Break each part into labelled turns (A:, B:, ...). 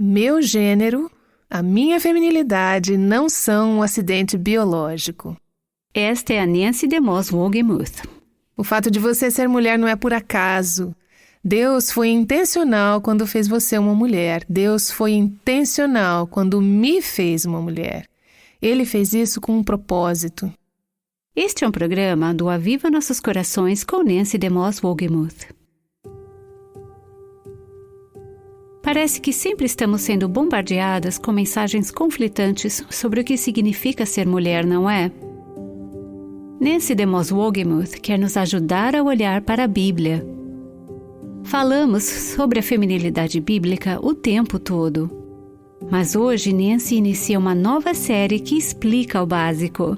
A: Meu gênero, a minha feminilidade não são um acidente biológico.
B: Esta é a Nancy DeMoss Wolgemuth.
A: O fato de você ser mulher não é por acaso. Deus foi intencional quando fez você uma mulher. Deus foi intencional quando me fez uma mulher. Ele fez isso com um propósito.
B: Este é um programa do Aviva Nossos Corações com Nancy DeMoss Wolgemuth. Parece que sempre estamos sendo bombardeadas com mensagens conflitantes sobre o que significa ser mulher, não é? Nancy DeMoss Wolgemuth quer nos ajudar a olhar para a Bíblia. Falamos sobre a feminilidade bíblica o tempo todo. Mas hoje Nancy inicia uma nova série que explica o básico.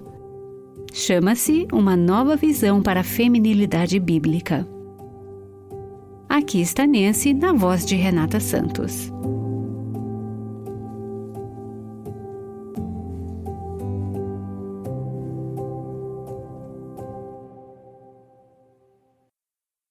B: Chama-se Uma Nova Visão para a Feminilidade Bíblica. Aqui está Nancy na voz de Renata Santos.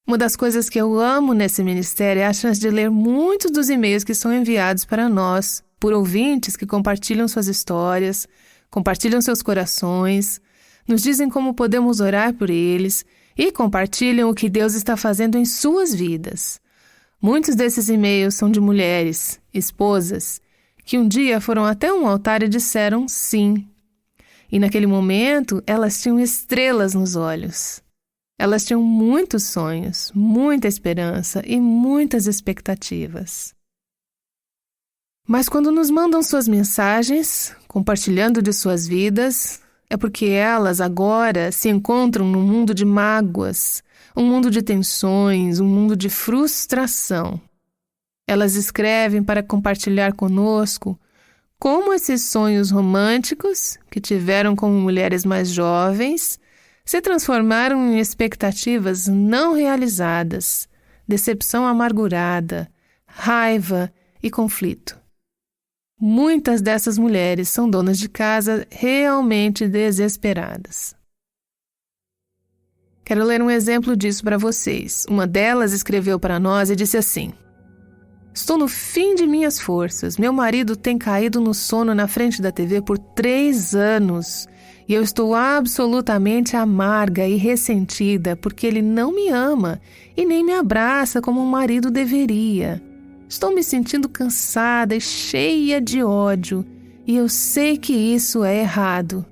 A: Uma das coisas que eu amo nesse ministério é a chance de ler muitos dos e-mails que são enviados para nós, por ouvintes que compartilham suas histórias, compartilham seus corações, nos dizem como podemos orar por eles e compartilham o que Deus está fazendo em suas vidas. Muitos desses e-mails são de mulheres, esposas, que um dia foram até um altar e disseram sim. E naquele momento, elas tinham estrelas nos olhos. Elas tinham muitos sonhos, muita esperança e muitas expectativas. Mas quando nos mandam suas mensagens, compartilhando de suas vidas, é porque elas agora se encontram num mundo de mágoas, um mundo de tensões, um mundo de frustração. Elas escrevem para compartilhar conosco como esses sonhos românticos, que tiveram como mulheres mais jovens, se transformaram em expectativas não realizadas, decepção amargurada, raiva e conflito. Muitas dessas mulheres são donas de casa realmente desesperadas. Quero ler um exemplo disso para vocês. Uma delas escreveu para nós e disse assim: Estou no fim de minhas forças. Meu marido tem caído no sono na frente da TV por 3 anos. E eu estou absolutamente amarga e ressentida porque ele não me ama e nem me abraça como um marido deveria. Estou me sentindo cansada e cheia de ódio e eu sei que isso é errado.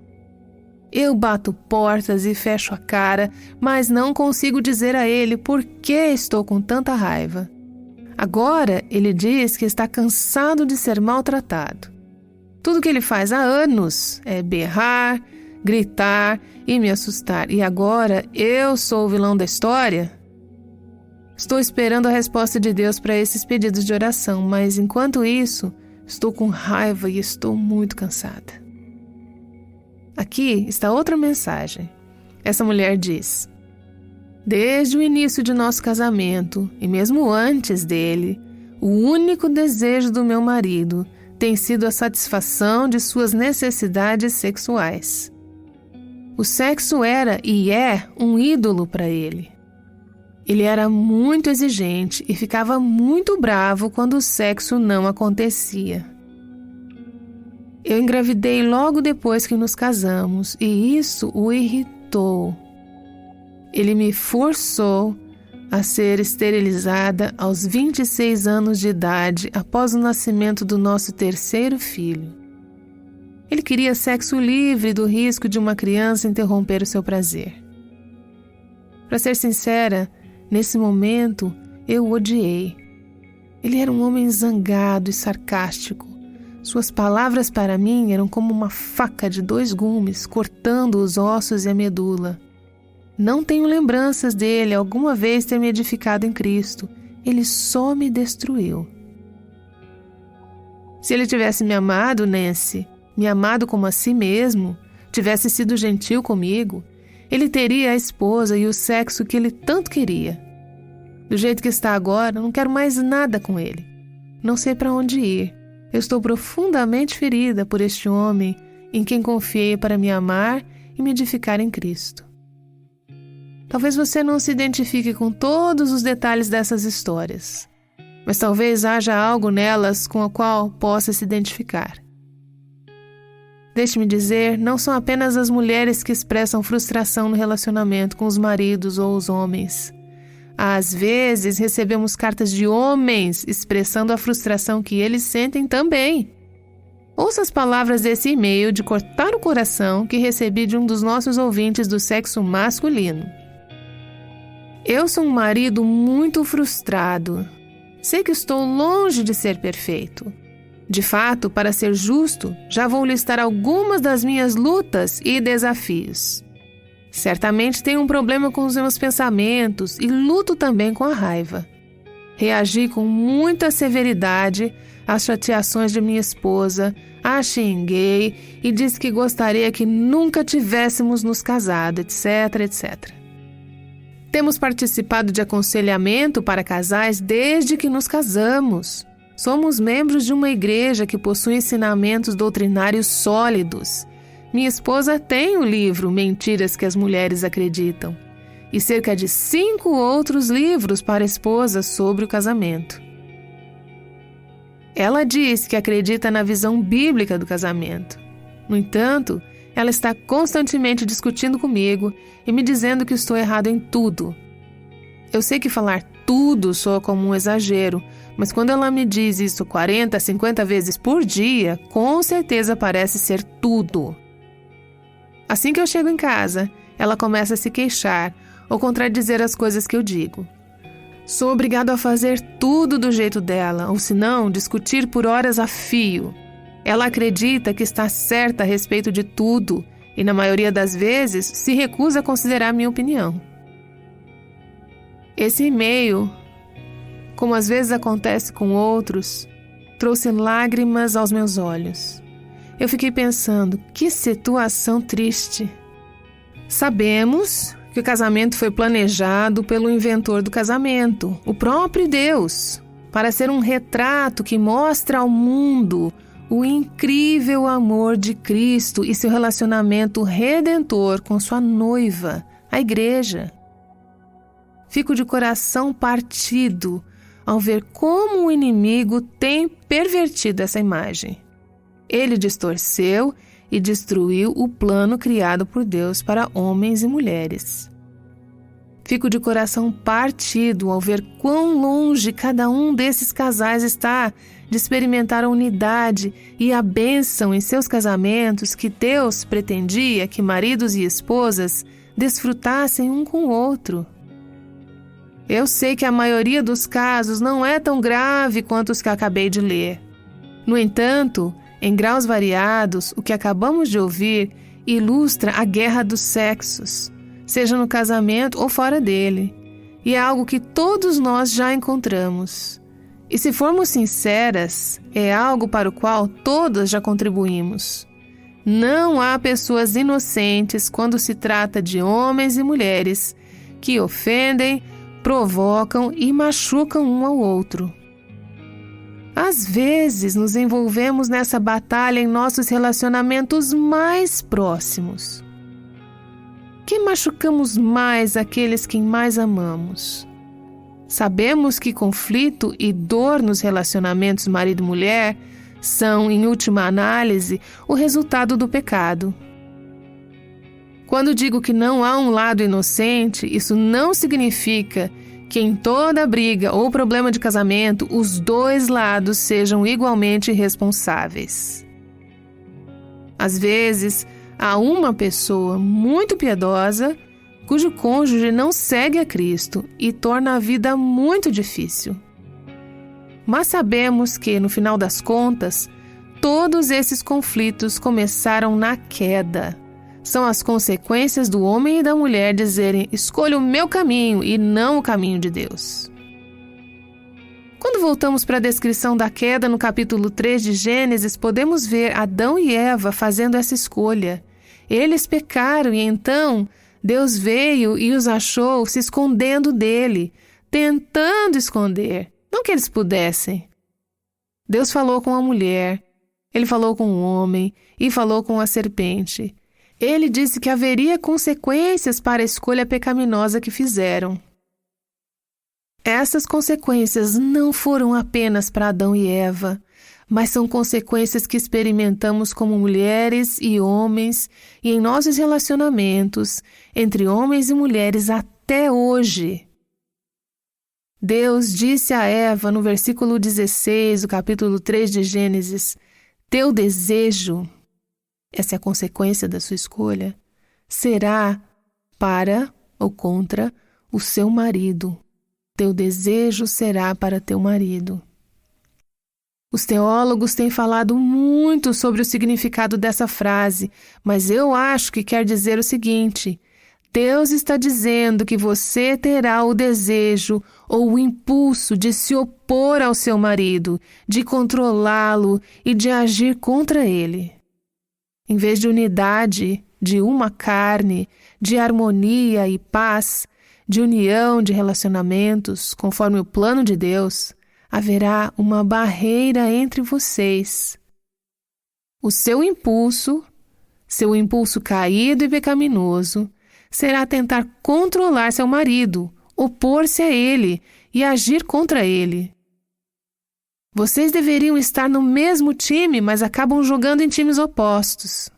A: Eu bato portas e fecho a cara, mas não consigo dizer a ele por que estou com tanta raiva. Agora ele diz que está cansado de ser maltratado. Tudo que ele faz há anos é berrar, gritar e me assustar. E agora eu sou o vilão da história? Estou esperando a resposta de Deus para esses pedidos de oração, mas enquanto isso, estou com raiva e estou muito cansada. Aqui está outra mensagem. Essa mulher diz: Desde o início de nosso casamento, e mesmo antes dele, o único desejo do meu marido tem sido a satisfação de suas necessidades sexuais. O sexo era e é um ídolo para ele. Ele era muito exigente e ficava muito bravo quando o sexo não acontecia. Eu engravidei logo depois que nos casamos e isso o irritou. Ele me forçou a ser esterilizada aos 26 anos de idade após o nascimento do nosso 3º filho. Ele queria sexo livre do risco de uma criança interromper o seu prazer. Para ser sincera, nesse momento eu o odiei. Ele era um homem zangado e sarcástico. Suas palavras para mim eram como uma faca de 2 gumes cortando os ossos e a medula. Não tenho lembranças dele alguma vez ter me edificado em Cristo. Ele só me destruiu. Se ele tivesse me amado, Nancy, me amado como a si mesmo, tivesse sido gentil comigo, ele teria a esposa e o sexo que ele tanto queria. Do jeito que está agora, não quero mais nada com ele. Não sei para onde ir. Eu estou profundamente ferida por este homem em quem confiei para me amar e me edificar em Cristo. Talvez você não se identifique com todos os detalhes dessas histórias, mas talvez haja algo nelas com o qual possa se identificar. Deixe-me dizer, não são apenas as mulheres que expressam frustração no relacionamento com os maridos ou os homens. Às vezes, recebemos cartas de homens expressando a frustração que eles sentem também. Ouça as palavras desse e-mail de cortar o coração que recebi de um dos nossos ouvintes do sexo masculino. Eu sou um marido muito frustrado. Sei que estou longe de ser perfeito. De fato, para ser justo, já vou listar algumas das minhas lutas e desafios. Certamente tenho um problema com os meus pensamentos e luto também com a raiva. Reagi com muita severidade às chateações de minha esposa, a xinguei e disse que gostaria que nunca tivéssemos nos casado, etc, etc. Temos participado de aconselhamento para casais desde que nos casamos. Somos membros de uma igreja que possui ensinamentos doutrinários sólidos. Minha esposa tem o livro Mentiras que as Mulheres Acreditam e cerca de 5 outros livros para a esposa sobre o casamento. Ela diz que acredita na visão bíblica do casamento. No entanto, ela está constantemente discutindo comigo e me dizendo que estou errado em tudo. Eu sei que falar tudo soa como um exagero, mas quando ela me diz isso 40, 50 vezes por dia, com certeza parece ser tudo. Assim que eu chego em casa, ela começa a se queixar ou contradizer as coisas que eu digo. Sou obrigado a fazer tudo do jeito dela, ou senão discutir por horas a fio. Ela acredita que está certa a respeito de tudo e, na maioria das vezes, se recusa a considerar minha opinião. Esse e-mail, como às vezes acontece com outros, trouxe lágrimas aos meus olhos. Eu fiquei pensando, que situação triste. Sabemos que o casamento foi planejado pelo inventor do casamento, o próprio Deus, para ser um retrato que mostra ao mundo o incrível amor de Cristo e seu relacionamento redentor com sua noiva, a igreja. Fico de coração partido ao ver como o inimigo tem pervertido essa imagem. Ele distorceu e destruiu o plano criado por Deus para homens e mulheres. Fico de coração partido ao ver quão longe cada um desses casais está de experimentar a unidade e a bênção em seus casamentos que Deus pretendia que maridos e esposas desfrutassem um com o outro. Eu sei que a maioria dos casos não é tão grave quanto os que acabei de ler. No entanto, em graus variados, o que acabamos de ouvir ilustra a guerra dos sexos, seja no casamento ou fora dele, e é algo que todos nós já encontramos. E se formos sinceras, é algo para o qual todas já contribuímos. Não há pessoas inocentes quando se trata de homens e mulheres que ofendem, provocam e machucam um ao outro. Às vezes nos envolvemos nessa batalha em nossos relacionamentos mais próximos. Que machucamos mais aqueles que mais amamos? Sabemos que conflito e dor nos relacionamentos marido e mulher são, em última análise, o resultado do pecado. Quando digo que não há um lado inocente, isso não significa que em toda briga ou problema de casamento, os dois lados sejam igualmente responsáveis. Às vezes, há uma pessoa muito piedosa cujo cônjuge não segue a Cristo e torna a vida muito difícil. Mas sabemos que, no final das contas, todos esses conflitos começaram na queda. São as consequências do homem e da mulher dizerem: escolha o meu caminho e não o caminho de Deus. Quando voltamos para a descrição da queda no capítulo 3 de Gênesis, podemos ver Adão e Eva fazendo essa escolha. Eles pecaram e então Deus veio e os achou se escondendo dele, tentando esconder, não que eles pudessem. Deus falou com a mulher, ele falou com o homem e falou com a serpente. Ele disse que haveria consequências para a escolha pecaminosa que fizeram. Essas consequências não foram apenas para Adão e Eva, mas são consequências que experimentamos como mulheres e homens e em nossos relacionamentos entre homens e mulheres até hoje. Deus disse a Eva no versículo 16 do capítulo 3 de Gênesis: teu desejo, essa é a consequência da sua escolha, será para ou contra o seu marido. Teu desejo será para teu marido. Os teólogos têm falado muito sobre o significado dessa frase, mas eu acho que quer dizer o seguinte: Deus está dizendo que você terá o desejo ou o impulso de se opor ao seu marido, de controlá-lo e de agir contra ele. Em vez de unidade, de uma carne, de harmonia e paz, de união de relacionamentos, conforme o plano de Deus, haverá uma barreira entre vocês. O seu impulso caído e pecaminoso, será tentar controlar seu marido, opor-se a ele e agir contra ele. Vocês deveriam estar no mesmo time, mas acabam jogando em times opostos.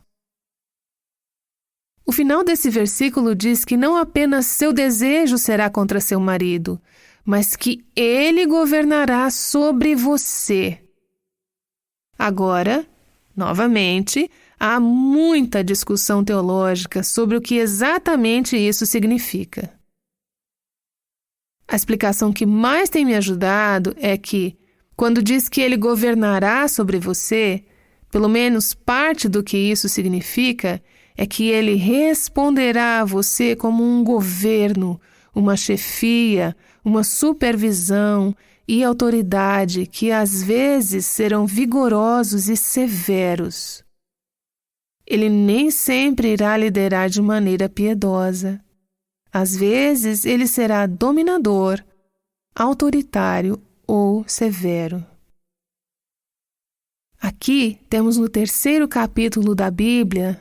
A: O final desse versículo diz que não apenas seu desejo será contra seu marido, mas que ele governará sobre você. Agora, novamente, há muita discussão teológica sobre o que exatamente isso significa. A explicação que mais tem me ajudado é que, quando diz que ele governará sobre você, pelo menos parte do que isso significa é que ele responderá a você como um governo, uma chefia, uma supervisão e autoridade que às vezes serão vigorosos e severos. Ele nem sempre irá liderar de maneira piedosa. Às vezes ele será dominador, autoritário ou severo. Aqui temos no 3º capítulo da Bíblia,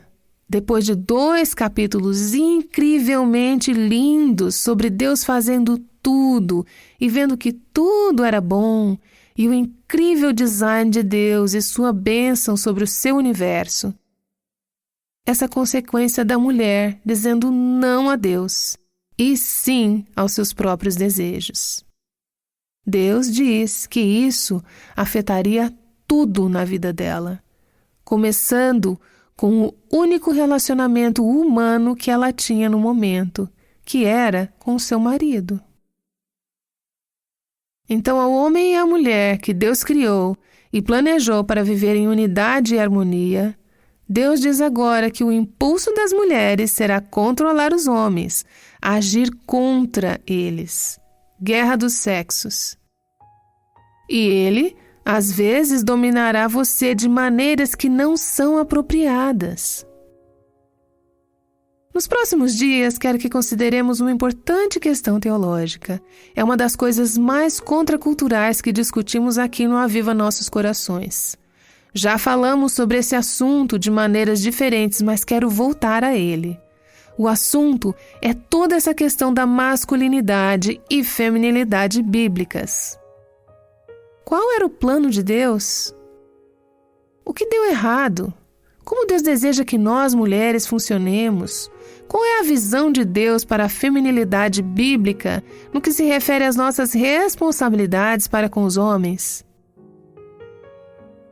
A: depois de 2 capítulos incrivelmente lindos sobre Deus fazendo tudo e vendo que tudo era bom, e o incrível design de Deus e sua bênção sobre o seu universo. Essa consequência da mulher dizendo não a Deus e sim aos seus próprios desejos. Deus diz que isso afetaria tudo na vida dela, começando com o único relacionamento humano que ela tinha no momento, que era com seu marido. Então, ao homem e à mulher que Deus criou e planejou para viver em unidade e harmonia, Deus diz agora que o impulso das mulheres será controlar os homens, agir contra eles. Guerra dos sexos. E ele, às vezes, dominará você de maneiras que não são apropriadas. Nos próximos dias, quero que consideremos uma importante questão teológica. É uma das coisas mais contraculturais que discutimos aqui no Aviva Nossos Corações. Já falamos sobre esse assunto de maneiras diferentes, mas quero voltar a ele. O assunto é toda essa questão da masculinidade e feminilidade bíblicas. Qual era o plano de Deus? O que deu errado? Como Deus deseja que nós, mulheres, funcionemos? Qual é a visão de Deus para a feminilidade bíblica no que se refere às nossas responsabilidades para com os homens?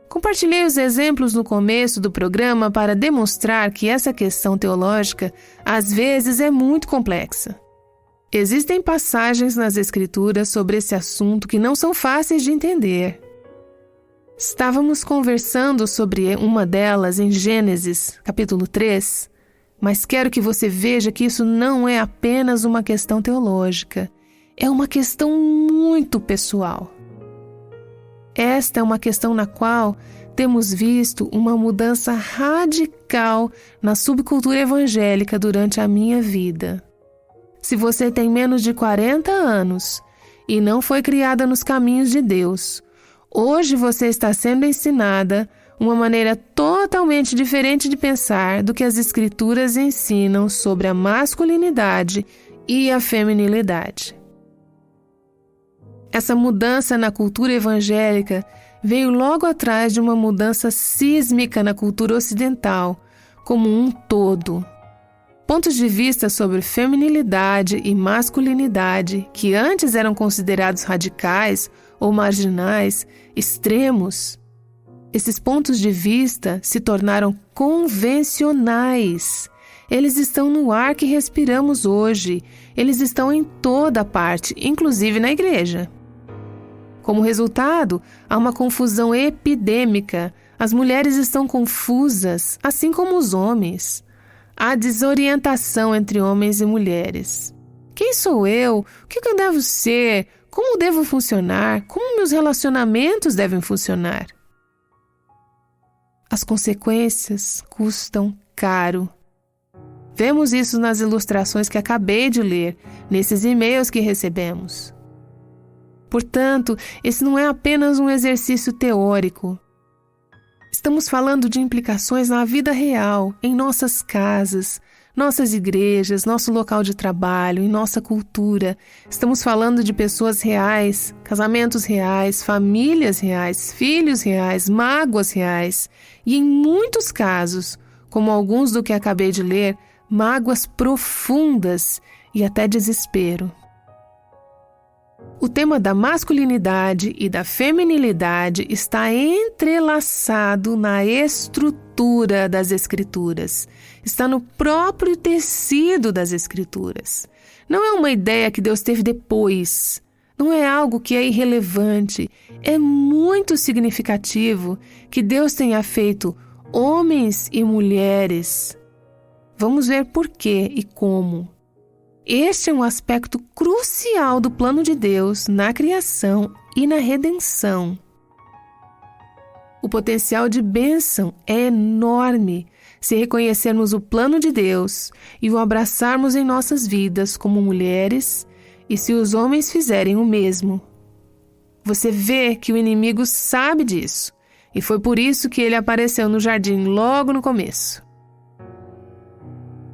A: Compartilhei os exemplos no começo do programa para demonstrar que essa questão teológica às vezes é muito complexa. Existem passagens nas Escrituras sobre esse assunto que não são fáceis de entender. Estávamos conversando sobre uma delas em Gênesis, capítulo 3, mas quero que você veja que isso não é apenas uma questão teológica, é uma questão muito pessoal. Esta é uma questão na qual temos visto uma mudança radical na subcultura evangélica durante a minha vida. Se você tem menos de 40 anos e não foi criada nos caminhos de Deus, hoje você está sendo ensinada uma maneira totalmente diferente de pensar do que as Escrituras ensinam sobre a masculinidade e a feminilidade. Essa mudança na cultura evangélica veio logo atrás de uma mudança sísmica na cultura ocidental, como um todo. Pontos de vista sobre feminilidade e masculinidade, que antes eram considerados radicais ou marginais, extremos, esses pontos de vista se tornaram convencionais. Eles estão no ar que respiramos hoje. Eles estão em toda parte, inclusive na igreja. Como resultado, há uma confusão epidêmica. As mulheres estão confusas, assim como os homens. Há desorientação entre homens e mulheres. Quem sou eu? O que eu devo ser? Como devo funcionar? Como meus relacionamentos devem funcionar? As consequências custam caro. Vemos isso nas ilustrações que acabei de ler, nesses e-mails que recebemos. Portanto, esse não é apenas um exercício teórico. Estamos falando de implicações na vida real, em nossas casas, nossas igrejas, nosso local de trabalho, em nossa cultura. Estamos falando de pessoas reais, casamentos reais, famílias reais, filhos reais, mágoas reais. E em muitos casos, como alguns do que acabei de ler, mágoas profundas e até desespero. O tema da masculinidade e da feminilidade está entrelaçado na estrutura das Escrituras. Está no próprio tecido das Escrituras. Não é uma ideia que Deus teve depois. Não é algo que é irrelevante. É muito significativo que Deus tenha feito homens e mulheres. Vamos ver por quê e como. Este é um aspecto crucial do plano de Deus na criação e na redenção. O potencial de bênção é enorme se reconhecermos o plano de Deus e o abraçarmos em nossas vidas como mulheres e se os homens fizerem o mesmo. Você vê que o inimigo sabe disso e foi por isso que ele apareceu no jardim logo no começo.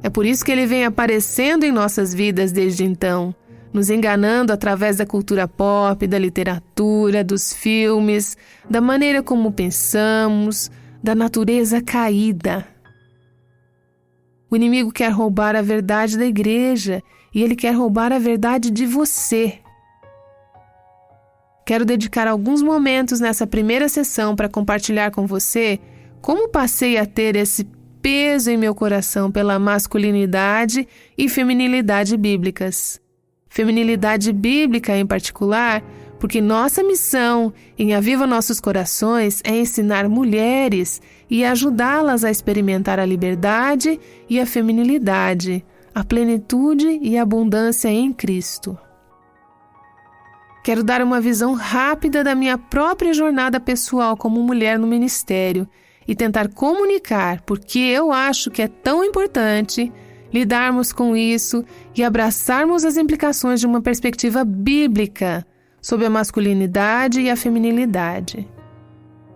A: É por isso que ele vem aparecendo em nossas vidas desde então, nos enganando através da cultura pop, da literatura, dos filmes, da maneira como pensamos, da natureza caída. O inimigo quer roubar a verdade da igreja e ele quer roubar a verdade de você. Quero dedicar alguns momentos nessa primeira sessão para compartilhar com você como passei a ter esse peso em meu coração pela masculinidade e feminilidade bíblicas. Feminilidade bíblica em particular, porque nossa missão em Aviva Nossos Corações é ensinar mulheres e ajudá-las a experimentar a liberdade e a feminilidade, a plenitude e a abundância em Cristo. Quero dar uma visão rápida da minha própria jornada pessoal como mulher no ministério e tentar comunicar porque eu acho que é tão importante lidarmos com isso e abraçarmos as implicações de uma perspectiva bíblica sobre a masculinidade e a feminilidade.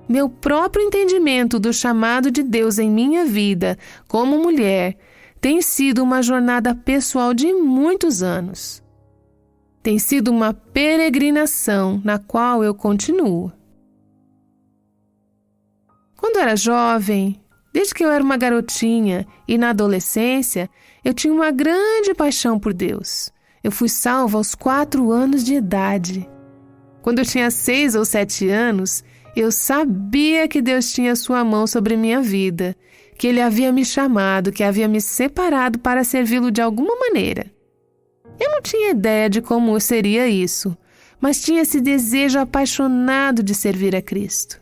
A: Meu próprio entendimento do chamado de Deus em minha vida como mulher tem sido uma jornada pessoal de muitos anos. Tem sido uma peregrinação na qual eu continuo. Quando era jovem, desde que eu era uma garotinha e na adolescência, eu tinha uma grande paixão por Deus. Eu fui salva aos 4 anos de idade. Quando eu tinha 6 ou 7 anos, eu sabia que Deus tinha sua mão sobre minha vida, que Ele havia me chamado, que havia me separado para servi-lo de alguma maneira. Eu não tinha ideia de como seria isso, mas tinha esse desejo apaixonado de servir a Cristo.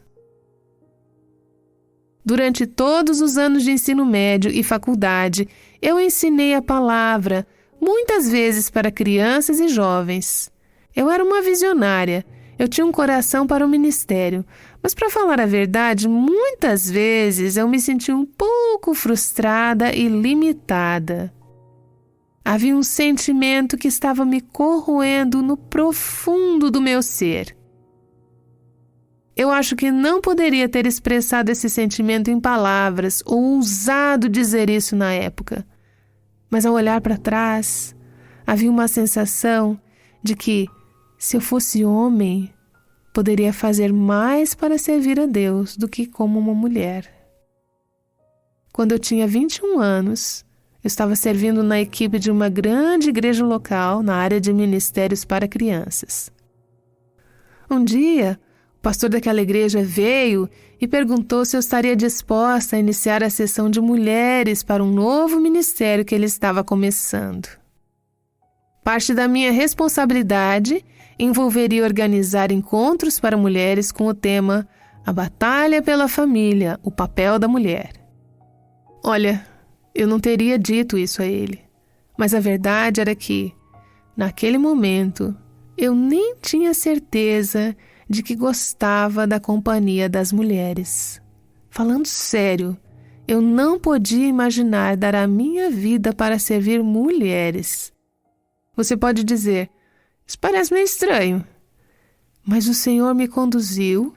A: Durante todos os anos de ensino médio e faculdade, eu ensinei a palavra, muitas vezes para crianças e jovens. Eu era uma visionária, eu tinha um coração para o ministério, mas para falar a verdade, muitas vezes eu me senti um pouco frustrada e limitada. Havia um sentimento que estava me corroendo no profundo do meu ser. Eu acho que não poderia ter expressado esse sentimento em palavras ou ousado dizer isso na época. Mas ao olhar para trás, havia uma sensação de que se eu fosse homem, poderia fazer mais para servir a Deus do que como uma mulher. Quando eu tinha 21 anos, eu estava servindo na equipe de uma grande igreja local na área de ministérios para crianças. Um dia, o pastor daquela igreja veio e perguntou se eu estaria disposta a iniciar a sessão de mulheres para um novo ministério que ele estava começando. Parte da minha responsabilidade envolveria organizar encontros para mulheres com o tema A Batalha pela Família, o papel da mulher. Olha, eu não teria dito isso a ele, mas a verdade era que, naquele momento, eu nem tinha certeza de que gostava da companhia das mulheres. Falando sério, eu não podia imaginar dar a minha vida para servir mulheres. Você pode dizer, isso parece meio estranho, mas o Senhor me conduziu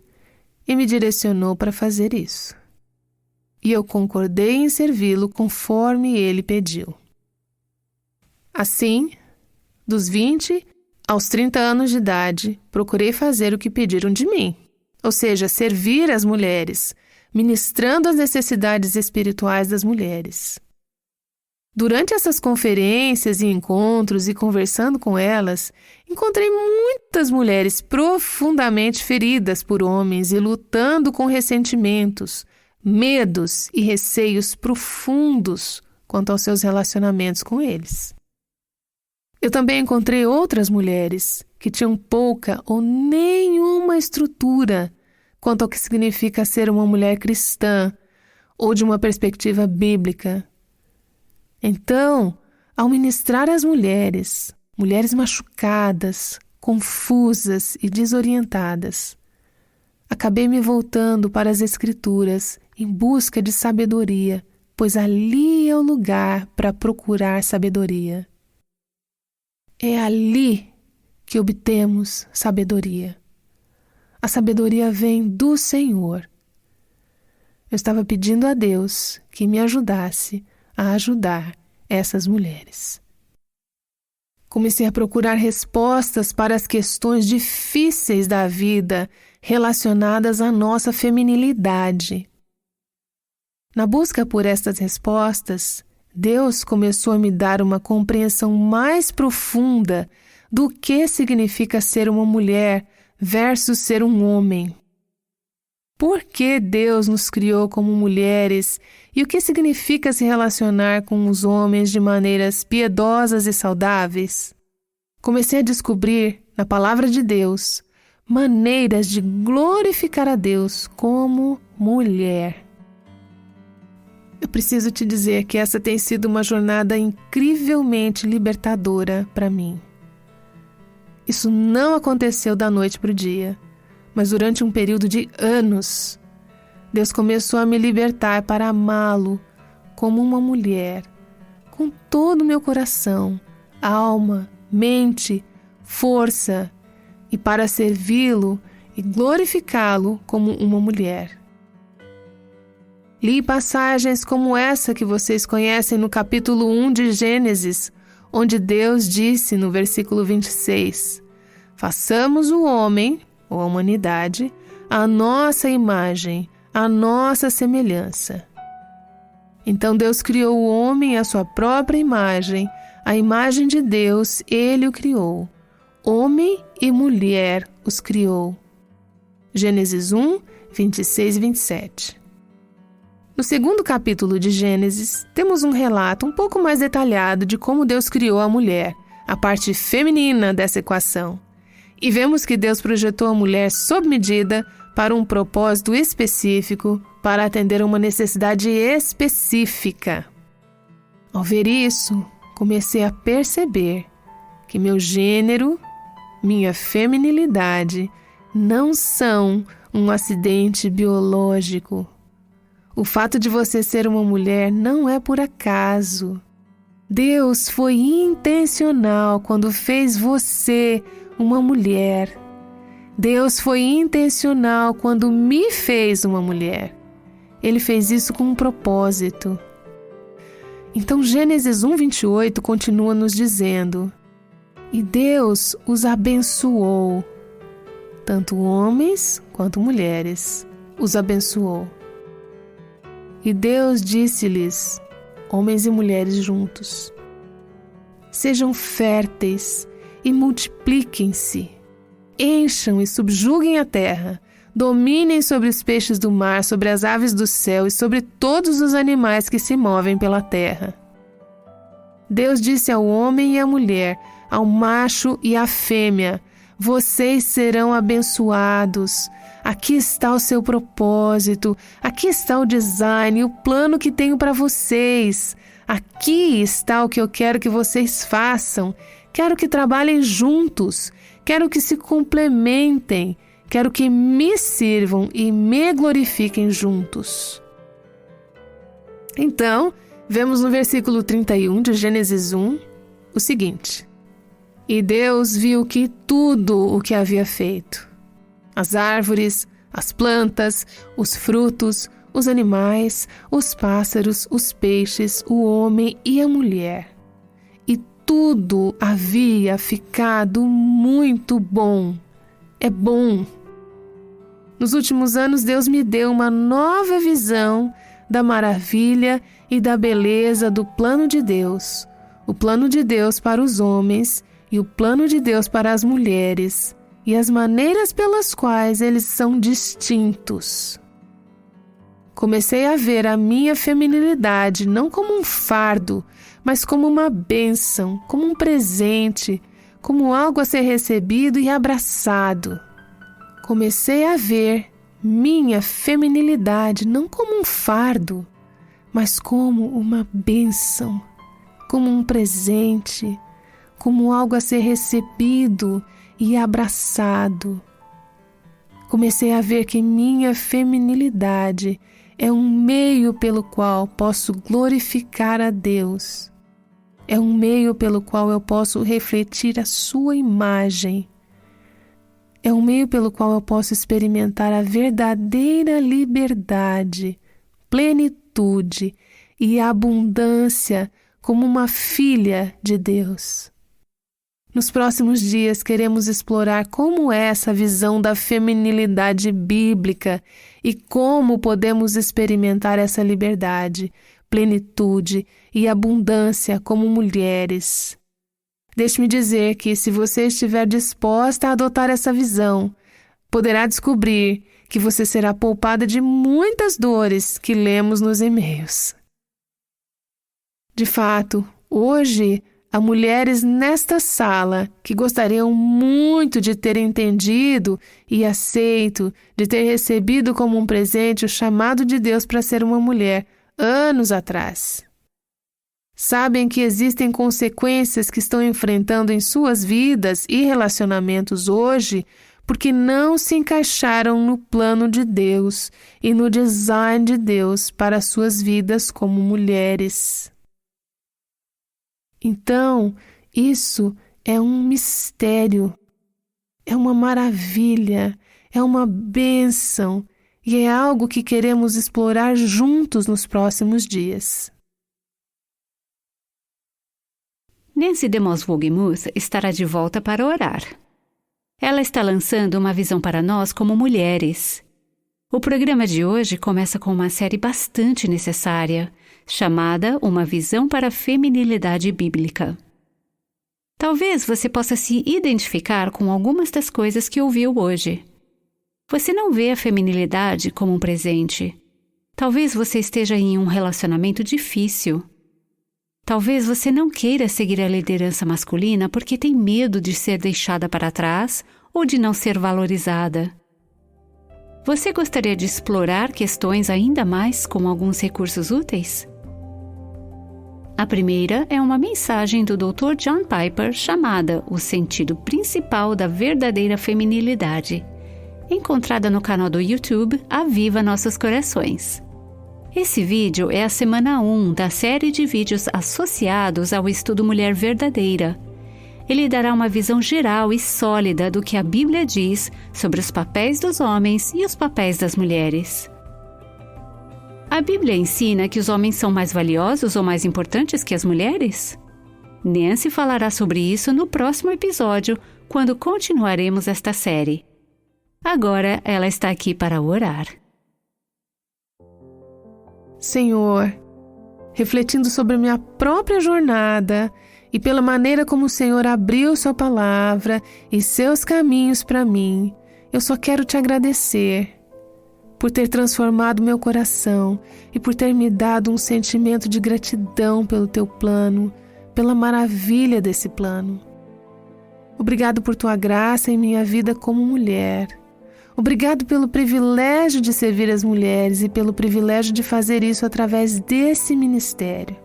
A: e me direcionou para fazer isso. E eu concordei em servi-lo conforme ele pediu. Assim, dos 20 aos 30 anos de idade, procurei fazer o que pediram de mim, ou seja, servir as mulheres, ministrando as necessidades espirituais das mulheres. Durante essas conferências e encontros e conversando com elas, encontrei muitas mulheres profundamente feridas por homens e lutando com ressentimentos, medos e receios profundos quanto aos seus relacionamentos com eles. Eu também encontrei outras mulheres que tinham pouca ou nenhuma estrutura quanto ao que significa ser uma mulher cristã ou de uma perspectiva bíblica. Então, ao ministrar às mulheres machucadas, confusas e desorientadas, acabei me voltando para as Escrituras em busca de sabedoria, pois ali é o lugar para procurar sabedoria. É ali que obtemos sabedoria. A sabedoria vem do Senhor. Eu estava pedindo a Deus que me ajudasse a ajudar essas mulheres. Comecei a procurar respostas para as questões difíceis da vida relacionadas à nossa feminilidade. Na busca por estas respostas, Deus começou a me dar uma compreensão mais profunda do que significa ser uma mulher versus ser um homem. Por que Deus nos criou como mulheres e o que significa se relacionar com os homens de maneiras piedosas e saudáveis? Comecei a descobrir, na palavra de Deus, maneiras de glorificar a Deus como mulher. Eu preciso te dizer que essa tem sido uma jornada incrivelmente libertadora para mim. Isso não aconteceu da noite para o dia, mas durante um período de anos, Deus começou a me libertar para amá-lo como uma mulher, com todo o meu coração, alma, mente, força, e para servi-lo e glorificá-lo como uma mulher. Li passagens como essa que vocês conhecem no capítulo 1 de Gênesis, onde Deus disse no versículo 26, façamos o homem, ou a humanidade, à nossa imagem, à nossa semelhança. Então Deus criou o homem à sua própria imagem, a imagem de Deus ele o criou. Homem e mulher os criou. Gênesis 1, 26 e 27. No segundo capítulo de Gênesis, temos um relato um pouco mais detalhado de como Deus criou a mulher, a parte feminina dessa equação. E vemos que Deus projetou a mulher sob medida para um propósito específico, para atender uma necessidade específica. Ao ver isso, comecei a perceber que meu gênero, minha feminilidade, não são um acidente biológico. O fato de você ser uma mulher não é por acaso. Deus foi intencional quando fez você uma mulher. Deus foi intencional quando me fez uma mulher. Ele fez isso com um propósito. Então Gênesis 1:28 continua nos dizendo: E Deus os abençoou, tanto homens quanto mulheres, os abençoou. E Deus disse-lhes, homens e mulheres juntos: sejam férteis e multipliquem-se, encham e subjuguem a terra, dominem sobre os peixes do mar, sobre as aves do céu e sobre todos os animais que se movem pela terra. Deus disse ao homem e à mulher, ao macho e à fêmea: vocês serão abençoados. Aqui está o seu propósito, aqui está o design, o plano que tenho para vocês. Aqui está o que eu quero que vocês façam. Quero que trabalhem juntos, quero que se complementem, quero que me sirvam e me glorifiquem juntos. Então, vemos no versículo 31 de Gênesis 1 o seguinte: e Deus viu que tudo o que havia feito, as árvores, as plantas, os frutos, os animais, os pássaros, os peixes, o homem e a mulher, e tudo havia ficado muito bom. É bom. Nos últimos anos, Deus me deu uma nova visão da maravilha e da beleza do plano de Deus. O plano de Deus para os homens e o plano de Deus para as mulheres, e as maneiras pelas quais eles são distintos. Comecei a ver a minha feminilidade não como um fardo, mas como uma bênção, como um presente, como algo a ser recebido e abraçado. Comecei a ver minha feminilidade não como um fardo, mas como uma bênção, como um presente, como algo a ser recebido e abraçado. Comecei a ver que minha feminilidade é um meio pelo qual posso glorificar a Deus. É um meio pelo qual eu posso refletir a sua imagem. É um meio pelo qual eu posso experimentar a verdadeira liberdade, plenitude e abundância como uma filha de Deus. Nos próximos dias queremos explorar como é essa visão da feminilidade bíblica e como podemos experimentar essa liberdade, plenitude e abundância como mulheres. Deixe-me dizer que, se você estiver disposta a adotar essa visão, poderá descobrir que você será poupada de muitas dores que lemos nos e-mails. De fato, hoje, há mulheres nesta sala que gostariam muito de ter entendido e aceito, de ter recebido como um presente o chamado de Deus para ser uma mulher anos atrás. Sabem que existem consequências que estão enfrentando em suas vidas e relacionamentos hoje porque não se encaixaram no plano de Deus e no design de Deus para suas vidas como mulheres. Então, isso é um mistério, é uma maravilha, é uma bênção e é algo que queremos explorar juntos nos próximos dias.
B: Nancy DeMoss Wolgemuth estará de volta para orar. Ela está lançando uma visão para nós como mulheres. O programa de hoje começa com uma série bastante necessária, chamada Uma Visão para a Feminilidade Bíblica. Talvez você possa se identificar com algumas das coisas que ouviu hoje. Você não vê a feminilidade como um presente. Talvez você esteja em um relacionamento difícil. Talvez você não queira seguir a liderança masculina porque tem medo de ser deixada para trás ou de não ser valorizada. Você gostaria de explorar questões ainda mais com alguns recursos úteis? A primeira é uma mensagem do Dr. John Piper chamada O Sentido Principal da Verdadeira Feminilidade, encontrada no canal do YouTube Aviva Nossos Corações. Esse vídeo é a semana 1 da série de vídeos associados ao estudo Mulher Verdadeira. Ele dará uma visão geral e sólida do que a Bíblia diz sobre os papéis dos homens e os papéis das mulheres. A Bíblia ensina que os homens são mais valiosos ou mais importantes que as mulheres? Nancy falará sobre isso no próximo episódio, quando continuaremos esta série. Agora ela está aqui para orar.
A: Senhor, refletindo sobre a minha própria jornada e pela maneira como o Senhor abriu sua palavra e seus caminhos para mim, eu só quero te agradecer por ter transformado meu coração e por ter me dado um sentimento de gratidão pelo teu plano, pela maravilha desse plano. Obrigado por tua graça em minha vida como mulher. Obrigado pelo privilégio de servir as mulheres e pelo privilégio de fazer isso através desse ministério.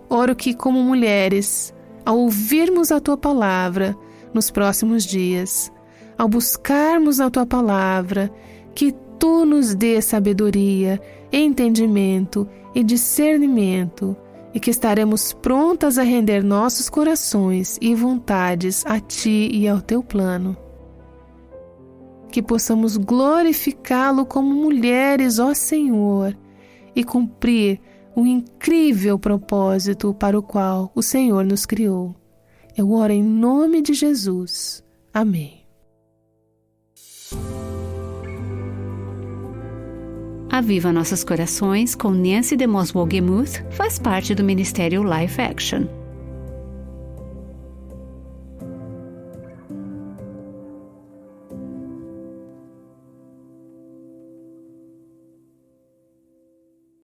A: Oro que, como mulheres, ao ouvirmos a tua palavra nos próximos dias, ao buscarmos a tua palavra, que tu nos dê sabedoria, entendimento e discernimento, e que estaremos prontas a render nossos corações e vontades a ti e ao teu plano. Que possamos glorificá-lo como mulheres, ó Senhor, e cumprir o incrível propósito para o qual o Senhor nos criou. Eu oro em nome de Jesus. Amém.
B: Aviva Nossos Corações, com Nancy DeMoss Wogemuth, faz parte do Ministério Life Action.